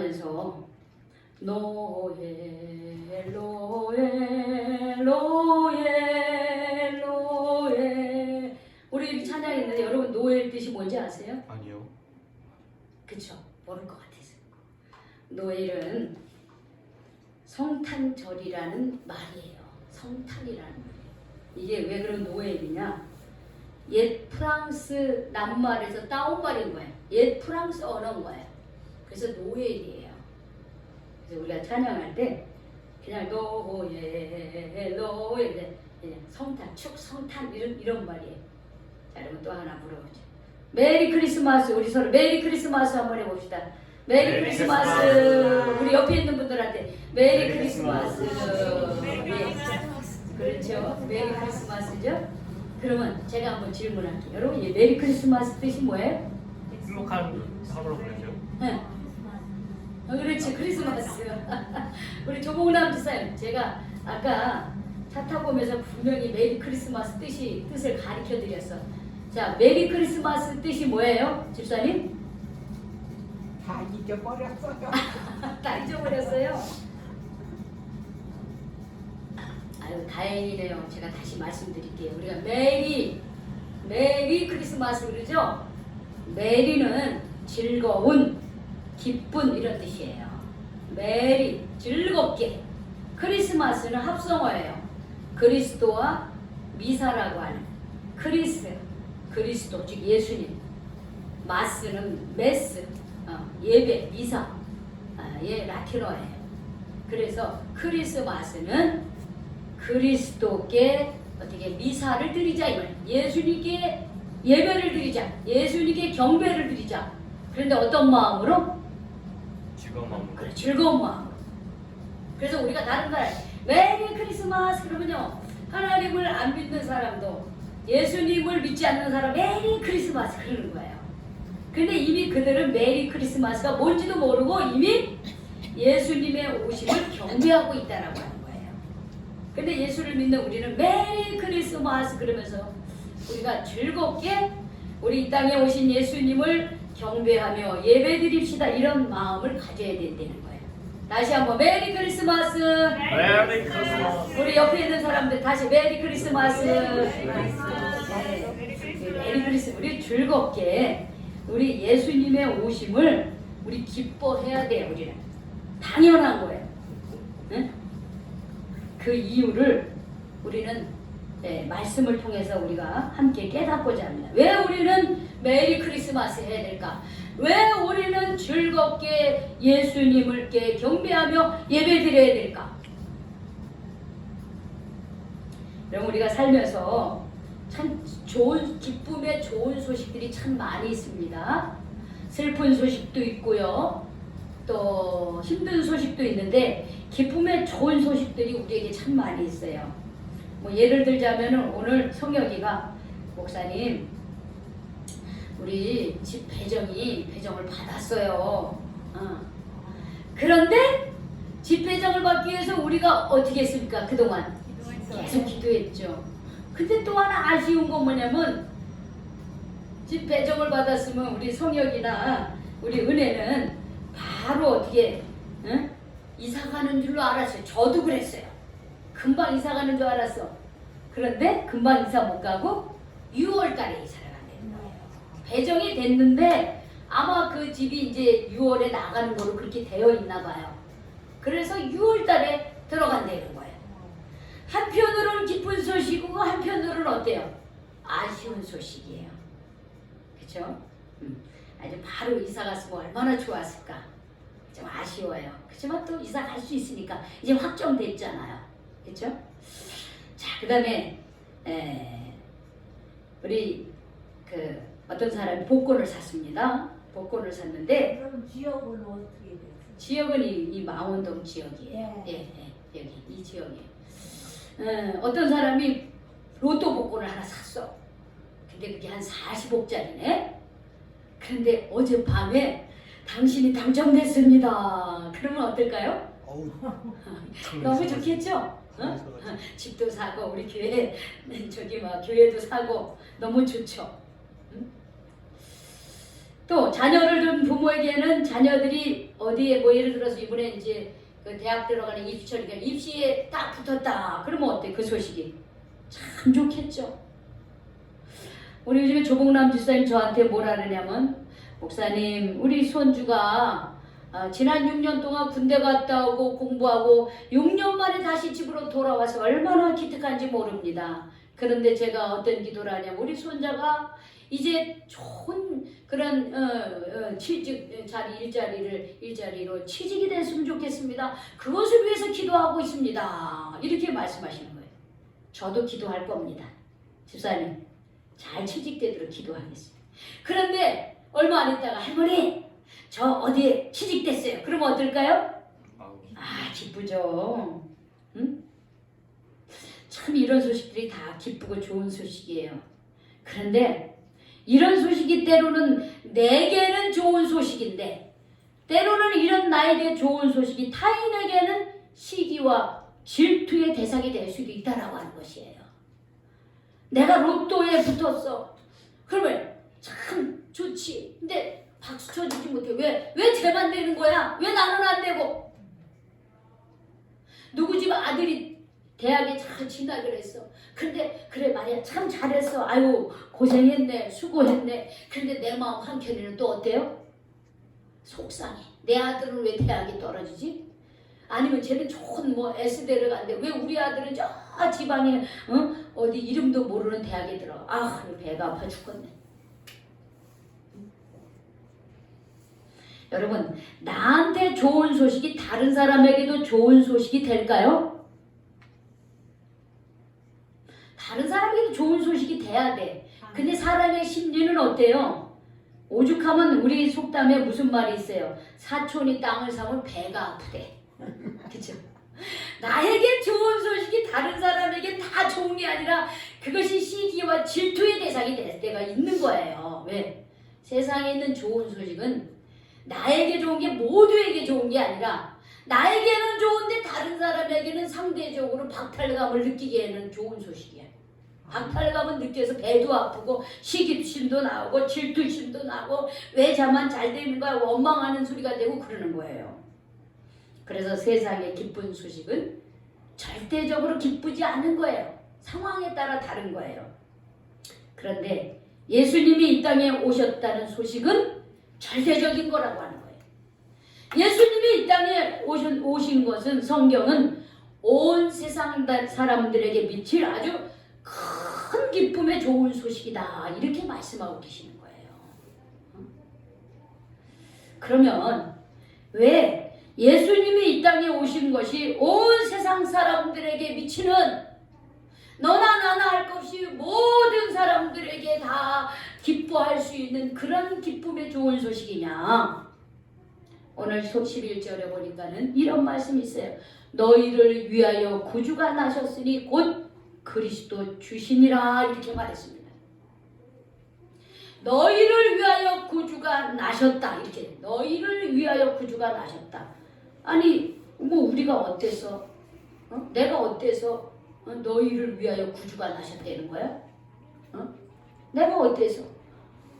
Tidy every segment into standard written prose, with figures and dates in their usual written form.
찬양하면서 노예 노예 노예 노예 우리 찬양했는데 여러분 노예의 뜻이 뭔지 아세요? 아니요. 그쵸? 모를 것 같아서. 노엘은 성탄절이라는 말이에요. 성탄이라는 말이에요. 이게 왜 그런 노엘이냐? 옛 프랑스 낱말에서 따온 말인 거예요. 옛 프랑스 언어인 거예요. 그래서 노엘이에요. 그래서 우리가 찬양할 때 그냥 노엘 노엘 그냥 성탄, 축, 성탄 이런 말이에요. 자, 여러분 또 하나 물어보죠. 메리 크리스마스. 우리 서로 메리 크리스마스 한번 해봅시다. 메리 크리스마스. 우리 옆에 있는 분들한테 메리 크리스마스. 예. 그렇죠. 메리 크리스마스죠. 그러면 제가 한번 질문할게요. 여러분 이 메리 크리스마스 뜻이 뭐예요? 행복한 하루로 보내죠. 네. 그렇지. 크리스마스. 우리 조봉남 지사님, 제가 아까 차 타고 오면서 분명히 메리 크리스마스 뜻을 가르쳐 드렸어. 자, 메리 크리스마스 뜻이 뭐예요, 집사님? 다 잊어버렸어요. 다 잊어버렸어요. 아유, 다행이네요. 제가 다시 말씀드릴게요. 우리가 메리 크리스마스 그러죠? 메리는 즐거운, 기쁜 이런 뜻이에요. 메리, 즐겁게. 크리스마스는 합성어예요. 그리스도와 미사라고 하는 그리스도, 즉 예수님. 마스는 메스, 예배, 미사, 예, 라틴어예요. 그래서 크리스마스는 그리스도께 어떻게 미사를 드리자 이거예요. 예수님께 예배를 드리자, 예수님께 경배를 드리자. 그런데 어떤 마음으로? 즐거운 마음으로. 그래, 즐거운 마음으로. 그래서 우리가 다른 나라에 메리 크리스마스 그러면요, 하나님을 안 믿는 사람도 예수님을 믿지 않는 사람 메리 크리스마스 그러는 거예요. 근데 이미 그들은 메리 크리스마스가 뭔지도 모르고 이미 예수님의 오심을 경배하고 있다라고 하는 거예요. 근데 예수를 믿는 우리는 메리 크리스마스 그러면서 우리가 즐겁게 우리 이 땅에 오신 예수님을 경배하며 예배드립시다 이런 마음을 가져야 된다는 거예요. 다시 한번 메리 크리스마스. 메리 크리스마스. 우리 옆에 있는 사람들 다시 메리 크리스마스. 메리 크리스마스. 우리 즐겁게 우리 예수님의 오심을 우리 기뻐해야 돼요. 우리는 당연한 거예요. 응? 그 이유를 우리는 말씀을 통해서 우리가 함께 깨닫고자 합니다. 왜 우리는 메리 크리스마스 해야 될까? 왜 우리는 즐겁게 예수님을께 경배하며 예배드려야 될까? 그럼 우리가 살면서 참 좋은 기쁨의 좋은 소식들이 참 많이 있습니다. 슬픈 소식도 있고요. 또 힘든 소식도 있는데 기쁨의 좋은 소식들이 우리에게 참 많이 있어요. 뭐 예를 들자면은 오늘 성혁이가 목사님 우리 집 배정을 받았어요. 그런데 집 배정을 받기 위해서 우리가 어떻게 했습니까? 그동안 계속 기도했죠. 근데 또 하나 아쉬운 건 뭐냐면 집 배정을 받았으면 우리 성혁이나 우리 은혜는 바로 어떻게 이사 가는 줄로 알았어요. 저도 그랬어요. 금방 이사 가는 줄 알았어. 그런데 금방 이사 못 가고 6월 달에 이사를 간다는 거예요. 배정이 됐는데 아마 그 집이 이제 6월에 나가는 거로 그렇게 되어 있나 봐요. 그래서 6월 달에 들어간다는 거예요. 한편으로는 기쁜 소식이고 한편으로는 어때요? 아쉬운 소식이에요. 그렇죠? 아주 바로 이사 갔으면 얼마나 좋았을까. 좀 아쉬워요. 그렇지만 또 이사 갈 수 있으니까 이제 확정됐잖아요. 그렇죠? 자, 그 다음에 우리 그 어떤 사람이 복권을 샀습니다. 복권을 샀는데 그럼 지역은 어떻게 돼요? 지역은 이 망원동 지역이에요. 예, 여기 이 지역이에요. 어떤 사람이 로또 복권을 하나 샀어. 근데 그게 한 40억짜리네. 그런데 어젯밤에 당신이 당첨됐습니다. 그러면 어떨까요? 너무 좋겠죠? 집도 사고 우리 교회 저기 막 교회도 사고 너무 좋죠. 또 자녀를 둔 부모에게는 자녀들이 어디에 뭐 예를 들어서 이번에 이제 그 대학 들어가는 입시처니까 입시에 딱 붙었다. 그러면 어때? 그 소식이 참 좋겠죠. 우리 요즘에 조봉남 집사님 저한테 뭐라 그러냐면 목사님 우리 손주가 지난 6년 동안 군대 갔다 오고 공부하고 6년 만에 다시 집으로 돌아와서 얼마나 기특한지 모릅니다. 그런데 제가 어떤 기도를 하냐면 우리 손자가 이제 좋은 그런 취직 자리 일자리로 취직이 됐으면 좋겠습니다. 그것을 위해서 기도하고 있습니다. 이렇게 말씀하시는 거예요. 저도 기도할 겁니다. 집사님 잘 취직되도록 기도하겠습니다. 그런데 얼마 안 있다가 할머니 저 어디에 취직됐어요. 그러면 어떨까요? 기쁘죠. 응? 참 이런 소식들이 다 기쁘고 좋은 소식이에요. 그런데 이런 소식이 때로는 내게는 좋은 소식인데 때로는 이런 나에게 좋은 소식이 타인에게는 시기와 질투의 대상이 될 수도 있다라고 하는 것이에요. 내가 로또에 붙었어. 그러면 참 좋지. 근데 박수 쳐주지 못해. 왜 쟤만 되는 거야? 왜 나는 안 되고? 누구 집 아들이 대학에 잘 진학을 했어. 근데 그래 말이야 참 잘했어. 아유 고생했네. 수고했네. 근데 내 마음 한켠에는 또 어때요? 속상해. 내 아들은 왜 대학에 떨어지지? 아니면 쟤는 좋은 뭐 S대를 간대. 왜 우리 아들은 저 지방에 어디 이름도 모르는 대학에 들어. 배가 아파 죽겠네. 여러분 나한테 좋은 소식이 다른 사람에게도 좋은 소식이 될까요? 다른 사람에게도 좋은 소식이 돼야 돼. 근데 사람의 심리는 어때요? 오죽하면 우리 속담에 무슨 말이 있어요? 사촌이 땅을 사면 배가 아프대. 그쵸? 나에게 좋은 소식이 다른 사람에게 다 좋은 게 아니라 그것이 시기와 질투의 대상이 될 때가 있는 거예요. 왜? 세상에 있는 좋은 소식은 나에게 좋은 게 모두에게 좋은 게 아니라 나에게는 좋은데 다른 사람에게는 상대적으로 박탈감을 느끼기에는 좋은 소식이야. 박탈감은 느껴서 배도 아프고 시기심도 나오고 질투심도 나고 왜 자만 잘 되는 거야 원망하는 소리가 되고 그러는 거예요. 그래서 세상의 기쁜 소식은 절대적으로 기쁘지 않은 거예요. 상황에 따라 다른 거예요. 그런데 예수님이 이 땅에 오셨다는 소식은 절대적인 거라고 하는 거예요. 예수님이 이 땅에 오신 것은 성경은 온 세상 사람들에게 미칠 아주 큰 기쁨의 좋은 소식이다. 이렇게 말씀하고 계시는 거예요. 그러면 왜 예수님이 이 땅에 오신 것이 온 세상 사람들에게 미치는 너나 나나 할 것 없이 모든 사람들에게 다 기뻐할 수 있는 그런 기쁨의 좋은 소식이냐? 오늘 11절에 보니까는 이런 말씀이 있어요. 너희를 위하여 구주가 나셨으니 곧 그리스도 주시니라 이렇게 말했습니다. 너희를 위하여 구주가 나셨다 이렇게 너희를 위하여 구주가 나셨다. 아니 뭐 우리가 어때서 내가 어때서 너희를 위하여 구주가 나셨다는 거야? 내가 어때서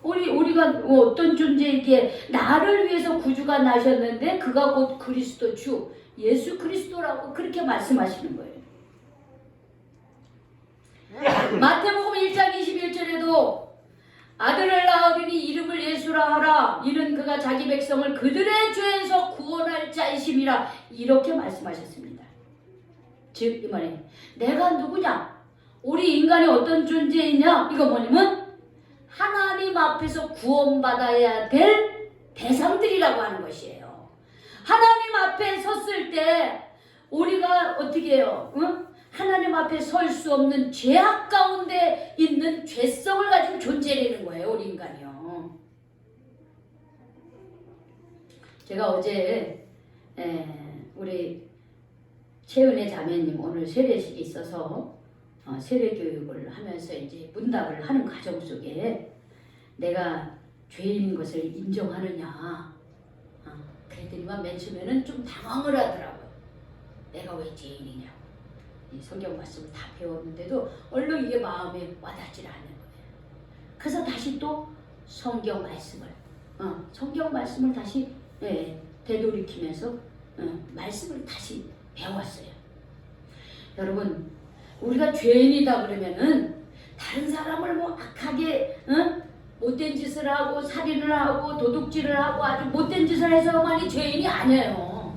우리가 어떤 존재에게 나를 위해서 구주가 나셨는데 그가 곧 그리스도 주 예수 그리스도라고 그렇게 말씀하시는 거예요. 마태복음 1장 21절에도 아들을 낳으리니 이름을 예수라 하라. 이는 그가 자기 백성을 그들의 죄에서 구원할 자이심이라. 이렇게 말씀하셨습니다. 즉 이 말에 내가 누구냐? 우리 인간이 어떤 존재이냐? 이거 뭐냐면 하나님 앞에서 구원받아야 될 대상들이라고 하는 것이에요. 하나님 앞에 섰을 때 우리가 어떻게 해요? 하나님 앞에 설 수 없는 죄악 가운데 있는 죄성을 가진 존재라는 거예요. 우리 인간이요. 제가 어제 우리 최은혜 자매님 오늘 세례식이 있어서 세례 교육을 하면서 이제 문답을 하는 과정 속에 내가 죄인인 것을 인정하느냐 그랬더니만 맨 처음에는 좀 당황을 하더라고요. 내가 왜 죄인이냐. 이 성경 말씀을 다 배웠는데도 얼른 이게 마음에 와닿질 않는 거예요. 그래서 다시 또 성경 말씀을 성경 말씀을 다시 되돌이키면서 말씀을 다시 배웠어요. 여러분, 우리가 죄인이다 그러면은 다른 사람을 뭐 악하게 못된 짓을 하고 살인을 하고 도둑질을 하고 아주 못된 짓을 해서만이 죄인이 아니에요.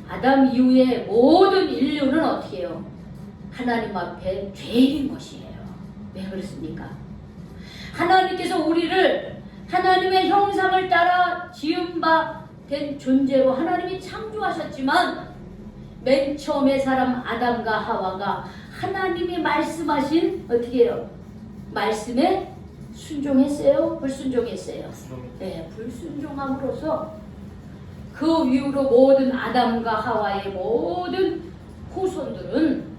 아담 이후에 모든 인류는 어떻게 해요? 하나님 앞에 죄인인 것이에요. 왜 그렇습니까? 하나님께서 우리를 하나님의 형상을 따라 지은 바 된 존재로 하나님이 창조하셨지만 맨 처음에 사람 아담과 하와가 하나님이 말씀하신 어떻게 해요? 말씀에 순종했어요? 불순종했어요? 네, 불순종함으로써 그 이후로 모든 아담과 하와의 모든 후손들은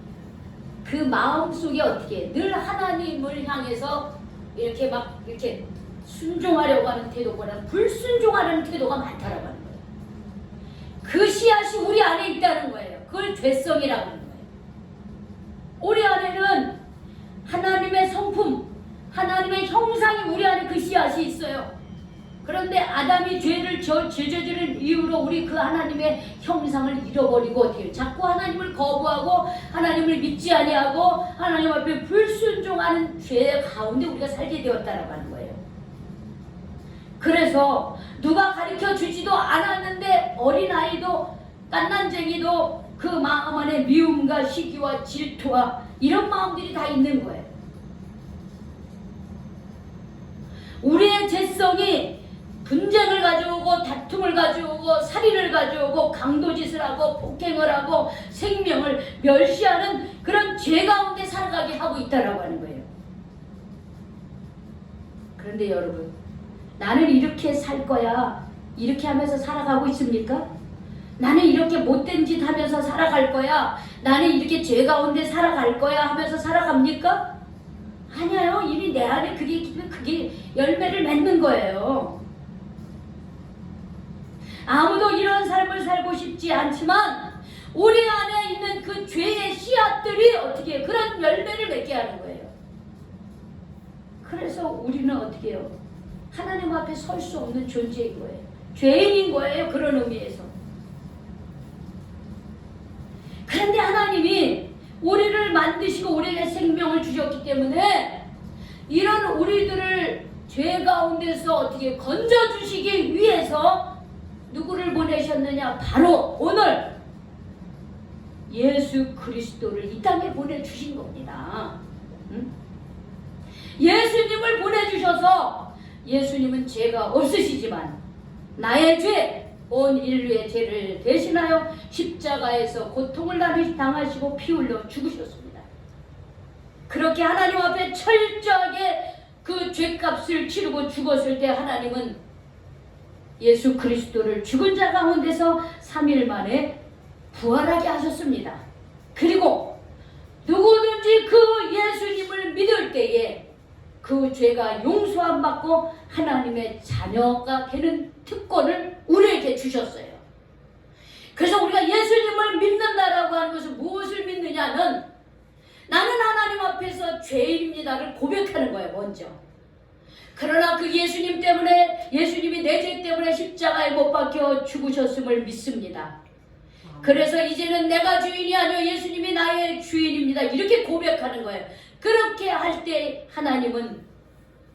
그 마음속에 어떻게 늘 하나님을 향해서 이렇게 막 이렇게 순종하려고 하는 태도보다 불순종하려는 태도가 많다라고 하는 거예요. 그 씨앗이 우리 안에 있다는 거예요. 그걸 죄성이라고 하는 거예요. 우리 안에는 하나님의 성품, 하나님의 형상이 우리 안에 그 씨앗이 있어요. 그런데 아담이 죄를 저지른 이후로 우리 그 하나님의 형상을 잃어버리고 어떻게 해요? 자꾸 하나님을 거부하고 하나님을 믿지 아니하고 하나님 앞에 불순종하는 죄 가운데 우리가 살게 되었다라고 하는 거예요. 그래서 누가 가르쳐 주지도 않았는데 어린아이도 깐난쟁이도 그 마음 안에 미움과 시기와 질투와 이런 마음들이 다 있는 거예요. 우리의 죄성이 분쟁을 가져오고 다툼을 가져오고 살인을 가져오고 강도짓을 하고 폭행을 하고 생명을 멸시하는 그런 죄 가운데 살아가게 하고 있다라고 하는 거예요. 그런데 여러분, 나는 이렇게 살 거야, 이렇게 하면서 살아가고 있습니까? 나는 이렇게 못된 짓 하면서 살아갈 거야, 나는 이렇게 죄 가운데 살아갈 거야 하면서 살아갑니까? 아니에요. 이미 내 안에 그게 열매를 맺는 거예요. 아무도 이런 삶을 살고 싶지 않지만 우리 안에 있는 그 죄의 씨앗들이 어떻게 해요? 그런 열매를 맺게 하는 거예요. 그래서 우리는 어떻게 해요? 하나님 앞에 설 수 없는 존재인 거예요. 죄인인 거예요. 그런 의미에서. 그런데 하나님이 우리를 만드시고 우리에게 생명을 주셨기 때문에 이런 우리들을 죄 가운데서 어떻게 건져주시기 위해서 누구를 보내셨느냐? 바로 오늘 예수 그리스도를 이 땅에 보내주신 겁니다. 응? 예수님을 보내주셔서 예수님은 죄가 없으시지만 나의 죄, 온 인류의 죄를 대신하여 십자가에서 고통을 당하시고 피 흘려 죽으셨습니다. 그렇게 하나님 앞에 철저하게 그 죄값을 치르고 죽었을 때 하나님은 예수 그리스도를 죽은 자 가운데서 3일 만에 부활하게 하셨습니다. 그리고 누구든지 그 예수님을 믿을 때에 그 죄가 용서함 받고 하나님의 자녀가 되는 특권을 우리에게 주셨어요. 그래서 우리가 예수님을 믿는다라고 하는 것은 무엇을 믿느냐는 나는 하나님 앞에서 죄인입니다를 고백하는 거예요. 먼저. 그러나 그 예수님 때문에, 예수님이 내 죄 때문에 십자가에 못 박혀 죽으셨음을 믿습니다. 그래서 이제는 내가 주인이 아니요 예수님이 나의 주인입니다. 이렇게 고백하는 거예요. 그렇게 할 때 하나님은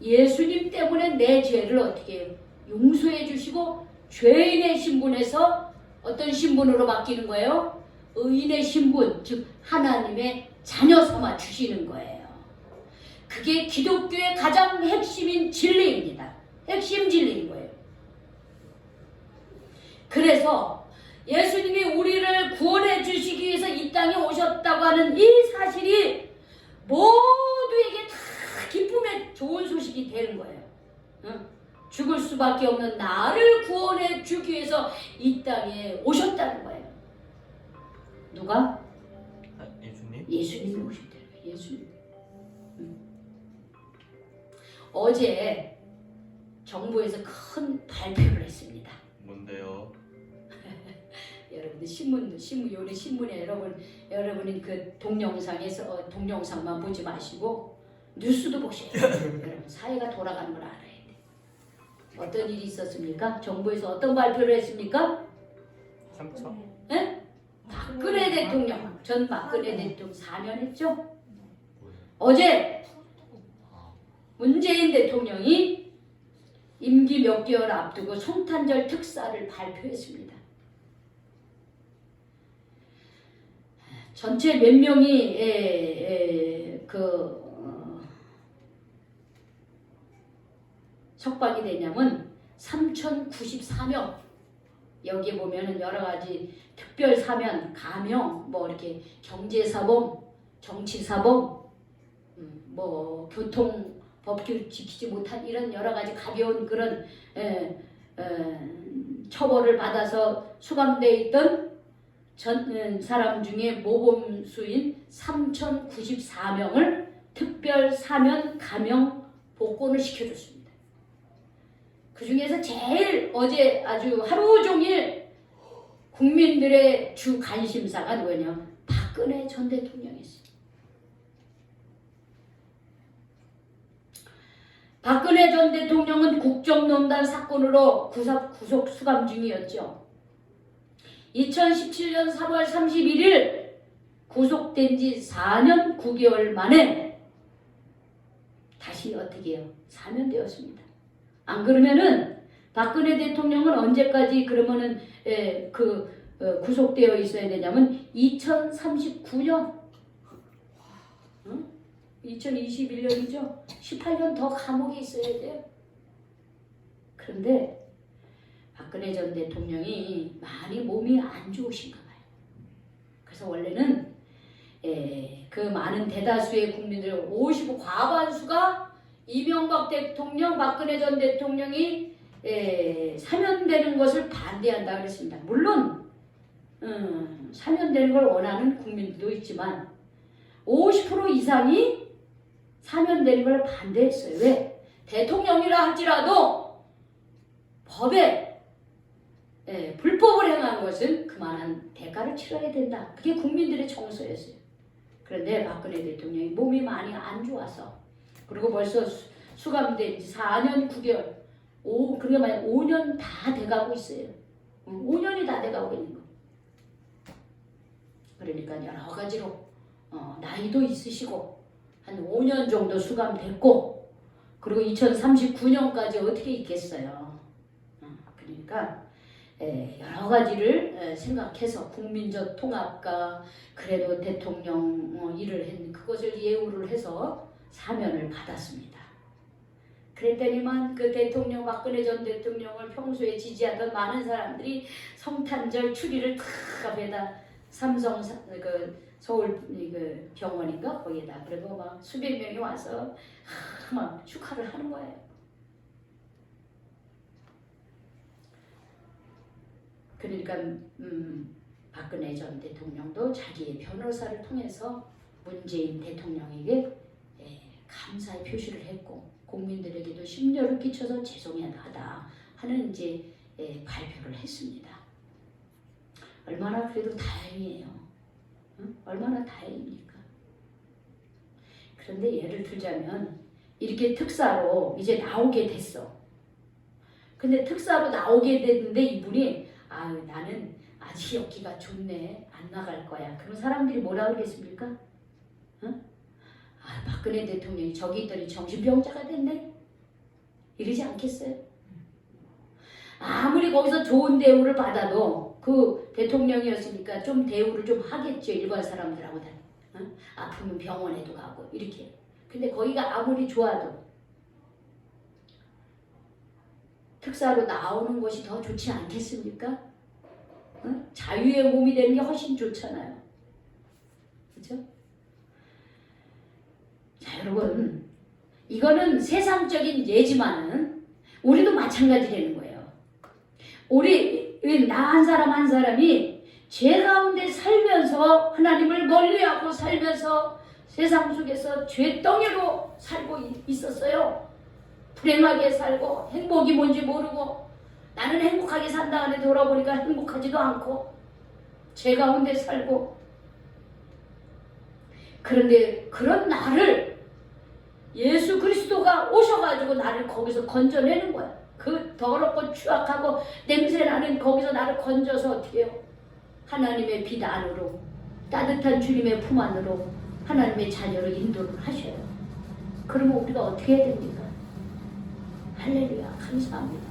예수님 때문에 내 죄를 어떻게 용서해 주시고 죄인의 신분에서 어떤 신분으로 바뀌는 거예요? 의인의 신분, 즉 하나님의 자녀 삼아 주시는 거예요. 그게 기독교의 가장 핵심인 진리입니다. 핵심 진리인 거예요. 그래서 예수님이 우리를 구원해 주시기 위해서 이 땅에 오셨다고 하는 이 사실이 모두에게 다 기쁨의 좋은 소식이 되는 거예요. 응? 죽을 수밖에 없는 나를 구원해 주기 위해서 이 땅에 오셨다는 거예요. 누가? 예수님? 예수님이 오셨다는 거예요. 예수님. 응. 어제 정부에서 큰 발표를 했습니다. 뭔데요? 여러분들 요리 신문에 여러분이 그 동영상만 보지 마시고 뉴스도 보셔야 돼요. 여러분 사회가 돌아가는 걸 알아요. 어떤 일이 있었습니까? 정부에서 어떤 발표를 했습니까? 3천. 예? 박근혜 대통령, 전 박근혜 대통령 사면했죠? 어제 문재인 대통령이 임기 몇 개월 앞두고 성탄절 특사를 발표했습니다. 전체 몇 명이 석방이 되냐면 3,094명. 여기에 보면은 여러 가지 특별 사면, 가명, 뭐 이렇게 경제사범, 정치사범, 뭐 교통 법규를 지키지 못한 이런 여러 가지 가벼운 그런 처벌을 받아서 수감되어 있던 사람 중에 모범수인 3,094명을 특별 사면, 가명, 복권을 시켜줬습니다. 그 중에서 제일 어제 아주 하루 종일 국민들의 주 관심사가 누구냐? 박근혜 전 대통령이었어요. 박근혜 전 대통령은 국정농단 사건으로 구속 수감 중이었죠. 2017년 3월 31일 구속된 지 4년 9개월 만에 다시 어떻게 해요? 사면되었습니다. 안 그러면은 박근혜 대통령은 언제까지 그러면은 구속되어 있어야 되냐면 2039년 2021년이죠. 18년 더 감옥에 있어야 돼요. 그런데 박근혜 전 대통령이 많이 몸이 안 좋으신가 봐요. 그래서 원래는 그 많은 대다수의 국민들 55 과반수가 이명박 대통령, 박근혜 전 대통령이 사면되는 것을 반대한다 그랬습니다. 물론 사면되는 걸 원하는 국민들도 있지만 50% 이상이 사면되는 걸 반대했어요. 왜? 대통령이라 할지라도 법에 불법을 행한 것은 그만한 대가를 치러야 된다. 그게 국민들의 정서였어요. 그런데 박근혜 대통령이 몸이 많이 안 좋아서 그리고 벌써 수감된 지 4년 9개월 그게 만약 5년 다 돼가고 있어요. 5년이 다 돼가고 있는 거. 그러니까 여러 가지로 나이도 있으시고 한 5년 정도 수감됐고 그리고 2039년까지 어떻게 있겠어요. 그러니까 여러 가지를 생각해서 국민적 통합과 그래도 대통령 일을 했는 그것을 예우를 해서 사면을 받았습니다. 그랬더니만 그 대통령 박근혜 전 대통령을 평소에 지지하던 많은 사람들이 성탄절 추리를 탁 앞에다 삼성 서울 병원인가 거기에다 그리고 막 수백 명이 와서 막 축하를 하는 거예요. 그러니까 박근혜 전 대통령도 자기의 변호사를 통해서 문재인 대통령에게 감사의 표시를 했고 국민들에게도 심려를 끼쳐서 죄송하다 하는 이제 발표를 했습니다. 얼마나 그래도 다행이에요. 얼마나 다행입니까? 그런데 예를 들자면 이렇게 특사로 이제 나오게 됐어. 근데 특사로 나오게 됐는데 이분이 나는 아직 여기가 좋네. 안 나갈 거야. 그런 사람들이 뭐라 그러겠습니까? 박근혜 대통령이 저기 있더니 정신병자가 됐네? 이러지 않겠어요? 아무리 거기서 좋은 대우를 받아도 그 대통령이었으니까 좀 대우를 좀 하겠죠. 일반 사람들하고 다. 아프면 병원에도 가고 이렇게. 근데 거기가 아무리 좋아도 특사로 나오는 것이 더 좋지 않겠습니까? 자유의 몸이 되는 게 훨씬 좋잖아요. 그렇죠? 자, 여러분, 이거는 세상적인 예지만은 우리도 마찬가지라는 거예요. 우리 나 한 사람 한 사람이 죄 가운데 살면서 하나님을 멀리하고 살면서 세상 속에서 죄덩이로 살고 있었어요. 불행하게 살고 행복이 뭔지 모르고 나는 행복하게 산다 하는데 돌아보니까 행복하지도 않고 죄 가운데 살고 그런데 그런 나를 예수 그리스도가 오셔가지고 나를 거기서 건져내는 거야. 그 더럽고 추악하고 냄새나는 거기서 나를 건져서 어떻게 해요? 하나님의 빛 안으로, 따뜻한 주님의 품 안으로 하나님의 자녀를 인도를 하셔요. 그러면 우리가 어떻게 해야 됩니까? 할렐루야, 감사합니다.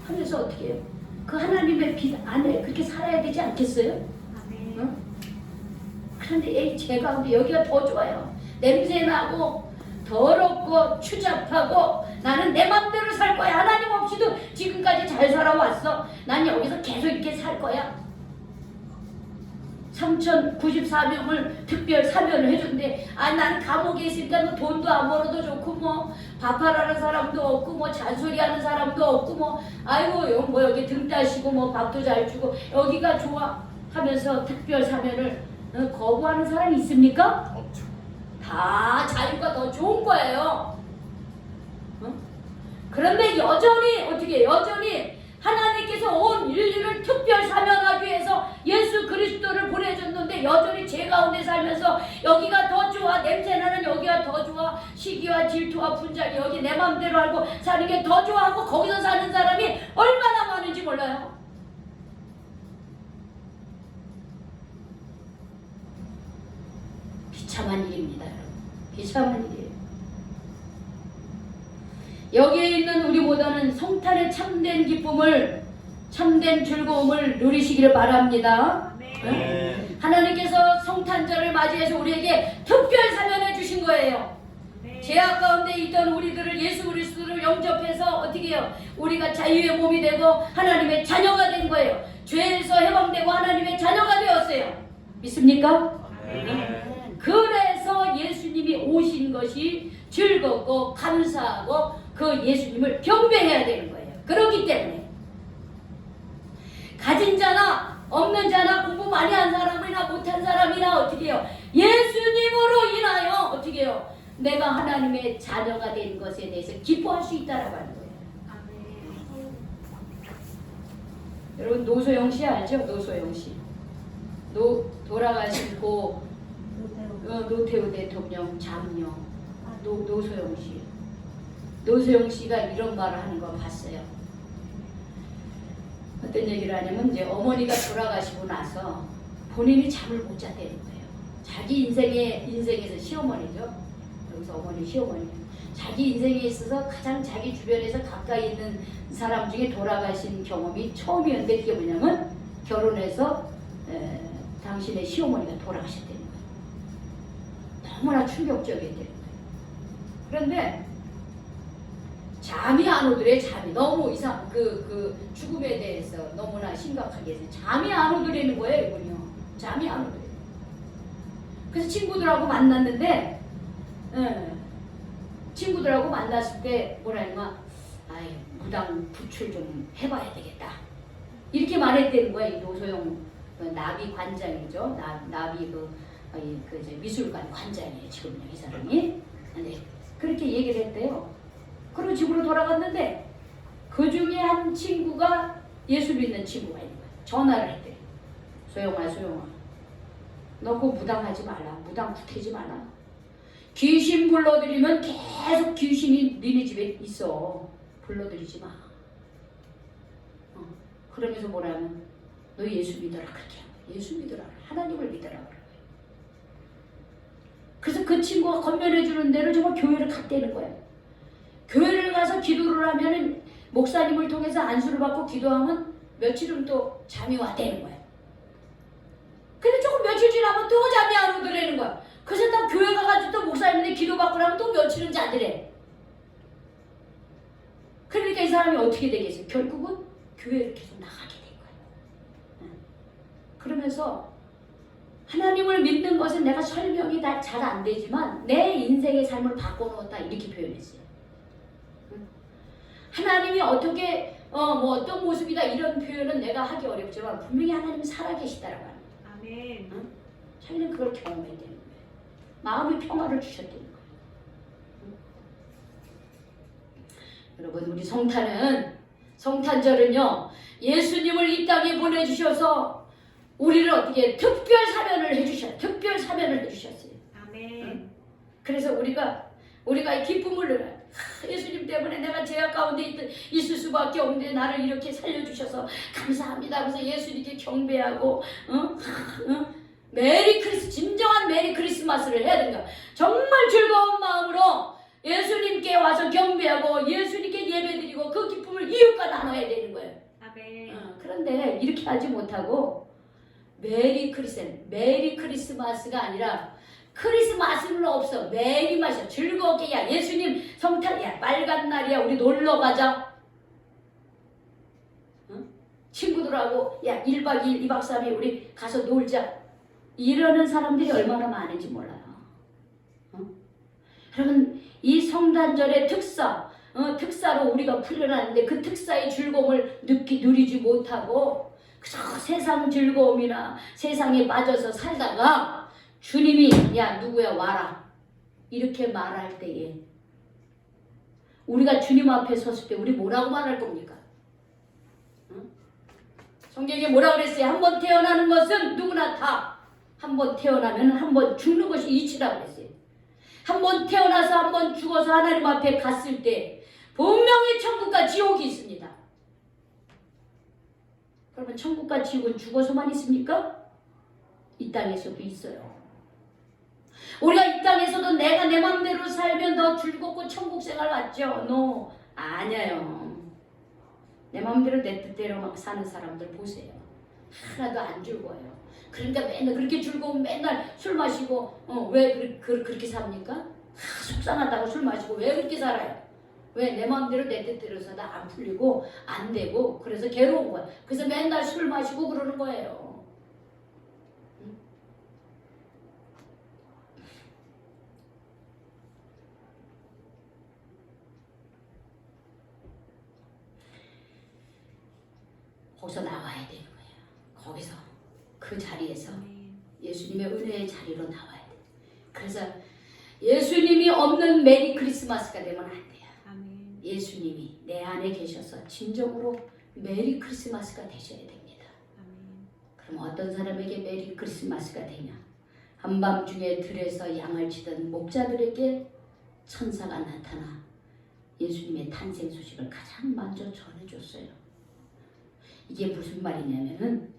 하면서 어떻게 해요? 그 하나님의 빛 안에 그렇게 살아야 되지 않겠어요? 응? 그런데 제 가운데 여기가 더 좋아요. 냄새나고 더럽고 추잡하고 나는 내 맘대로 살 거야. 하나님 없이도 지금까지 잘 살아왔어. 난 여기서 계속 이렇게 살 거야. 3,094명을 특별 사면을 해줬는데 나는 감옥에 있으니까 뭐 돈도 안 벌어도 좋고 뭐 밥하라는 사람도 없고 뭐 잔소리하는 사람도 없고 뭐 아이고 뭐 여기 등 따시고 뭐 밥도 잘 주고 여기가 좋아 하면서 특별 사면을 거부하는 사람이 있습니까? 없죠. 다 자유가 더 좋은 거예요. 그런데 여전히 하나님께서 온 인류를 특별 사명하기 위해서 예수 그리스도를 보내줬는데 여전히 죄 가운데 살면서 여기가 더 좋아, 냄새나는 여기가 더 좋아, 시기와 질투와 분쟁이 여기 내 맘대로 알고 사는 게 더 좋아하고 거기서 사는 사람이 얼마나 많은지 몰라요. 비참한 일입니다, 여러분. 비참한 일이에요. 여기에 있는 우리보다는 성탄의 참된 기쁨을, 참된 즐거움을 누리시기를 바랍니다. 네. 하나님께서 성탄절을 맞이해서 우리에게 특별 사면해 주신 거예요. 죄악 가운데 있던 우리들을 예수 그리스도를 영접해서 어떻게 해요? 우리가 자유의 몸이 되고 하나님의 자녀가 된 거예요. 죄에서 해방되고 하나님의 자녀가 되었어요. 믿습니까? 네. 그래서 예수님이 오신 것이 즐겁고 감사하고 그 예수님을 경배해야 되는 거예요. 그렇기 때문에 가진 자나 없는 자나 공부 많이 한 사람이나 못한 사람이나 어떻게 해요? 예수님으로 인하여 어떻게 해요? 내가 하나님의 자녀가 된 것에 대해서 기뻐할 수 있다라고 하는 거예요. 여러분 노소영 씨 알죠? 노소영 씨. 돌아가신 노태우 대통령 장녀 노소영 씨. 노소영 씨가 이런 말을 하는 거 봤어요. 어떤 얘기를 하냐면 이제 어머니가 돌아가시고 나서 본인이 잠을 못 잤다는 거예요. 자기 인생에서 시어머니죠. 여기서 어머니 시어머니. 자기 인생에 있어서 가장 자기 주변에서 가까이 있는 사람 중에 돌아가신 경험이 처음이었는데 그게 뭐냐면 결혼해서 당신의 시어머니가 돌아가셨다는 거예요. 너무나 충격적이었다는 거예요. 그런데 잠이 안 오더래. 잠이 너무 이상 그 죽음에 대해서 너무나 심각하게 해서 잠이 안 오더라는 거예요. 이분요. 잠이 안 오더래. 그래서 친구들하고 만났는데 친구들하고 만났을 때 뭐라니까 무당 부출 좀 해봐야 되겠다 이렇게 말했다는 거예요. 이 노소영 나비 관장이죠. 나비 이제 미술관 관장이에요. 지금요 이 사람이. 네. 그렇게 얘기를 했대요. 그리고 집으로 돌아갔는데 그 중에 한 친구가 예수 믿는 친구가 있는 거예요. 전화를 했대. 소영아 너 그거 무당하지 말라. 무당 구태지 마라. 귀신 불러들이면 계속 귀신이 니네 집에 있어. 불러들이지 마. 그러면서 뭐라면 너 예수 믿어라. 그렇게 예수 믿어라. 하나님을 믿어라. 그래서 그 친구가 건면해 주는 대로 정말 교회를 갔다는 거예요. 교회를 가서 기도를 하면은 목사님을 통해서 안수를 받고 기도하면 며칠은 또 잠이 왔다는 거예요. 근데 조금 며칠 지나면 또 잠이 안 오더라는 거야. 그래서 딱 교회 가가지고 또 목사님한테 기도받고 나면 또 며칠은 자더래. 그러니까 이 사람이 어떻게 되겠어요? 결국은 교회를 계속 나가게 된 거예요. 그러면서 하나님을 믿는 것은 내가 설명이 다 잘 안 되지만 내 인생의 삶을 바꿔놓았다 이렇게 표현했어요. 하나님이 어떻게 뭐 어떤 모습이다 이런 표현은 내가 하기 어렵지만 분명히 하나님은 살아계시다라고 합니다. 아멘. 자기는 그걸 경험해야 되는 거예요. 마음의 평화를 주셨다는 거예요. 여러분 우리 성탄절은요 예수님을 이 땅에 보내주셔서 우리를 어떻게 특별 사면을 해주셨어요. 아멘. 그래서 우리가 이 기쁨을 예수님 때문에 내가 죄악 가운데 있을 수밖에 없는데 나를 이렇게 살려주셔서 감사합니다. 그래서 예수님께 경배하고 진정한 메리 크리스마스를 해야 된다. 정말 즐거운 마음으로 예수님께 와서 경배하고 예수님께 예배드리고 그 기쁨을 이웃과 나눠야 되는 거예요. 아멘. 그런데 이렇게 하지 못하고 메리 크리스마스가 아니라 크리스마스는 없어. 메리 마셔. 즐겁게. 야 예수님 성탄이야. 빨간 날이야. 우리 놀러 가자. 친구들하고 야 1박 2일 2박 3일 우리 가서 놀자. 이러는 사람들이 얼마나 많은지 몰라요. 여러분 이 성탄절의 특사로 우리가 풀려났는데 그 특사의 즐거움을 누리지 못하고 그저 세상 즐거움이나 세상에 빠져서 살다가 주님이 야 누구야 와라 이렇게 말할 때에 우리가 주님 앞에 섰을 때 우리 뭐라고 말할 겁니까? 성경에 뭐라고 그랬어요? 한 번 태어나는 것은 누구나 다 한 번 태어나면 한 번 죽는 것이 이치라고 그랬어요. 한 번 태어나서 한 번 죽어서 하나님 앞에 갔을 때 분명히 천국과 지옥이 있습니다. 그러면 천국과 지옥은 죽어서만 있습니까? 이 땅에서도 있어요. 우리가 이 땅에서도 내가 내 마음대로 살면 더 즐겁고 천국 생활 맞죠? No. 아니에요. 내 마음대로 내 뜻대로 막 사는 사람들 보세요. 하나도 안 즐거워요. 그러니까 맨날 그렇게 즐거우면 맨날 술 마시고 왜 그렇게 삽니까? 속상하다고 술 마시고 왜 그렇게 살아요? 왜 내 마음대로 내 뜻대로 사다 안 풀리고 안 되고 그래서 괴로운 거야. 그래서 맨날 술 마시고 그러는 거예요. 거기서 나와야 되는 거예요. 거기서 그 자리에서 예수님의 은혜의 자리로 나와야 돼. 그래서 예수님이 없는 메리 크리스마스가 되면 안 돼요. 아멘. 예수님이 내 안에 계셔서 진정으로 메리 크리스마스가 되셔야 됩니다. 아멘. 그럼 어떤 사람에게 메리 크리스마스가 되냐? 한밤중에 들에서 양을 치던 목자들에게 천사가 나타나 예수님의 탄생 소식을 가장 먼저 전해줬어요. 이게 무슨 말이냐면은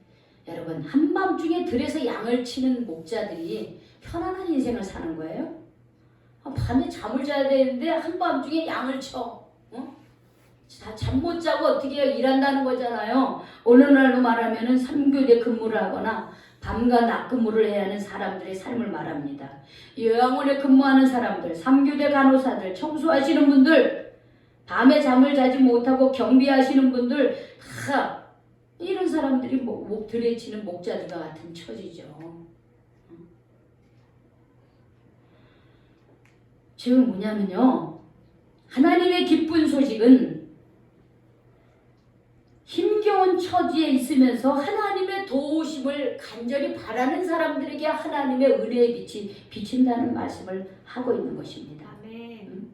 여러분 한밤중에 들에서 양을 치는 목자들이 편안한 인생을 사는 거예요. 밤에 잠을 자야 되는데 한밤중에 양을 쳐. 잠 못 자고 어떻게 일한다는 거잖아요. 오늘날로 말하면은 3교대 근무를 하거나 밤과 낮 근무를 해야 하는 사람들의 삶을 말합니다. 요양원에 근무하는 사람들, 3교대 간호사들, 청소하시는 분들, 밤에 잠을 자지 못하고 경비하시는 분들 다 이런 사람들이 목 들에 치는 목자들과 같은 처지죠. 지금 뭐냐면요. 하나님의 기쁜 소식은 힘겨운 처지에 있으면서 하나님의 도우심을 간절히 바라는 사람들에게 하나님의 은혜의 빛이 비친다는 말씀을 하고 있는 것입니다. 아멘.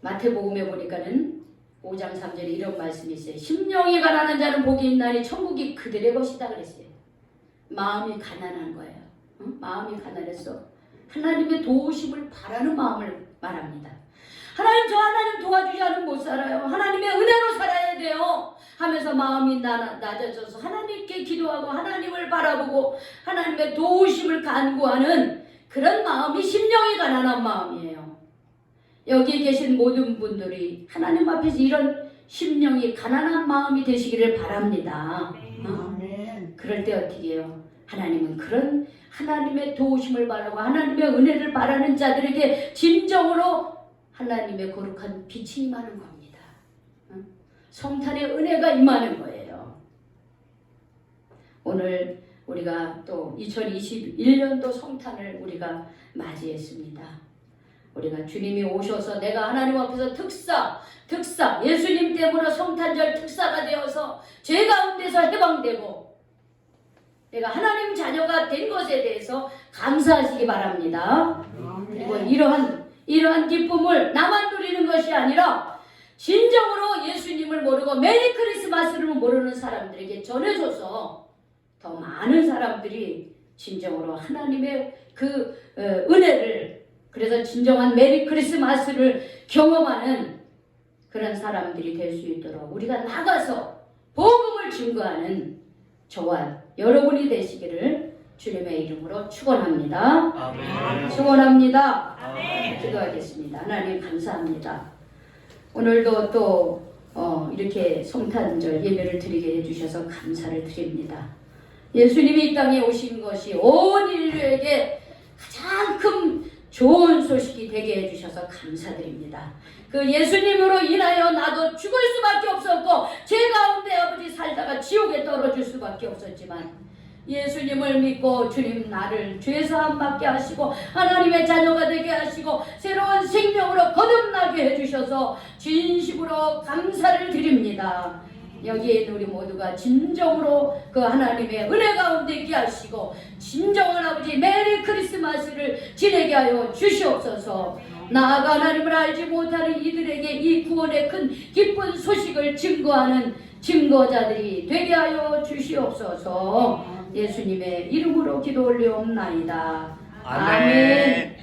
마태복음에 보니까는 5장 3절에 이런 말씀이 있어요. 심령이 가난한 자는 복이 있나니 천국이 그들의 것이다 그랬어요. 마음이 가난한 거예요. 마음이 가난해서 하나님의 도우심을 바라는 마음을 말합니다. 하나님 저 하나님 도와주지 않으면 못 살아요. 하나님의 은혜로 살아야 돼요. 하면서 마음이 낮아져서 하나님께 기도하고 하나님을 바라보고 하나님의 도우심을 간구하는 그런 마음이 심령이 가난한 마음이에요. 여기 계신 모든 분들이 하나님 앞에서 이런 심령이 가난한 마음이 되시기를 바랍니다. 아멘. 그럴 때 어떻게 해요? 하나님은 그런 하나님의 도우심을 바라고 하나님의 은혜를 바라는 자들에게 진정으로 하나님의 거룩한 빛이 임하는 겁니다. 성탄의 은혜가 임하는 거예요. 오늘 우리가 또 2021년도 성탄을 우리가 맞이했습니다. 우리가 주님이 오셔서 내가 하나님 앞에서 특사 예수님 때문에 성탄절 특사가 되어서 죄 가운데서 해방되고 내가 하나님 자녀가 된 것에 대해서 감사하시기 바랍니다. 그리고 이러한 기쁨을 나만 누리는 것이 아니라 진정으로 예수님을 모르고 메리 크리스마스를 모르는 사람들에게 전해줘서 더 많은 사람들이 진정으로 하나님의 그 은혜를 그래서 진정한 메리 크리스마스를 경험하는 그런 사람들이 될 수 있도록 우리가 나가서 복음을 증거하는 저와 여러분이 되시기를 주님의 이름으로 축원합니다. 아멘. 축원합니다. 아멘. 기도하겠습니다. 하나님 감사합니다. 오늘도 또 이렇게 성탄절 예배를 드리게 해주셔서 감사를 드립니다. 예수님이 이 땅에 오신 것이 온 인류에게 가장 큰 좋은 소식이 되게 해주셔서 감사드립니다. 그 예수님으로 인하여 나도 죽을 수밖에 없었고 죄 가운데 아버지 살다가 지옥에 떨어질 수밖에 없었지만 예수님을 믿고 주님 나를 죄사함 받게 하시고 하나님의 자녀가 되게 하시고 새로운 생명으로 거듭나게 해주셔서 진심으로 감사를 드립니다. 여기에 있는 우리 모두가 진정으로 그 하나님의 은혜 가운데 있게 하시고 진정한 아버지 메리 크리스마스를 지내게 하여 주시옵소서. 나아가 하나님을 알지 못하는 이들에게 이 구원의 큰 기쁜 소식을 증거하는 증거자들이 되게 하여 주시옵소서. 예수님의 이름으로 기도 올리옵나이다. 아멘.